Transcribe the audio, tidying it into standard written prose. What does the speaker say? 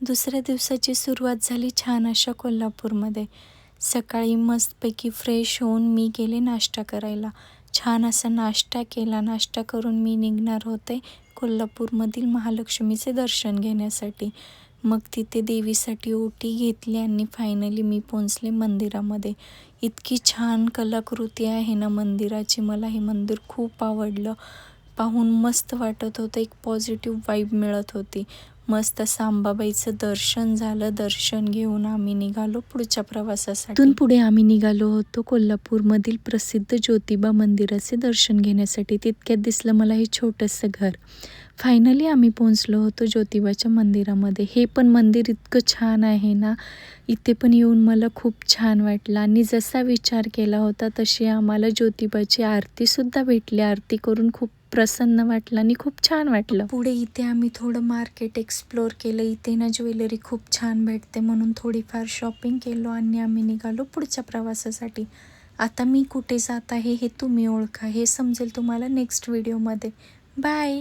दुसऱ्या दिवसाची सुरुवात झाली छान अशा कोल्हापूरमध्ये. सकाळी मस्तपैकी फ्रेश होऊन मी गेले नाश्ता करायला. छान असा नाश्ता केला. नाश्ता करून मी निघणार होते कोल्हापूरमधील महालक्ष्मीचे दर्शन घेण्यासाठी. मग तिथे देवीसाठी ओटी घेतली आणि फायनली मी पोहोचले मंदिरामध्ये. इतकी छान कलाकृती आहे ना मंदिराची. मला हे मंदिर खूप आवडलं. पाहून मस्त वाटत होतं. एक पॉझिटिव्ह वाईब मिळत होती. मस्त असं अंबाबाईचं दर्शन झालं. दर्शन घेऊन आम्ही निघालो पुढच्या प्रवासासाठी. तिथून पुढे आम्ही निघालो होतो कोल्हापूरमधील प्रसिद्ध ज्योतिबा मंदिराचे दर्शन घेण्यासाठी. तितक्यात दिसलं मला हे छोटंसं घर. फायनली आम्ही पोहोचलो होतो ज्योतिबाच्या मंदिरामध्ये. हे पण मंदिर इतकं छान आहे ना, इथे पण येऊन मला खूप छान वाटलं आणि जसा विचार केला होता तशी आम्हाला ज्योतिबाची आरतीसुद्धा भेटली. आरती करून खूप प्रसन्न वाटलं आणि खूप छान वाटलं. पुढे इथे आम्ही थोडं मार्केट एक्सप्लोअर केलं. इथे ना ज्वेलरी खूप छान भेटते म्हणून थोडीफार शॉपिंग केलो आणि आम्ही निघालो पुढच्या प्रवासासाठी. आता मी कुठे जात आहे हे तुम्ही ओळखा. हे समजेल तुम्हाला नेक्स्ट व्हिडिओमध्ये. बाय.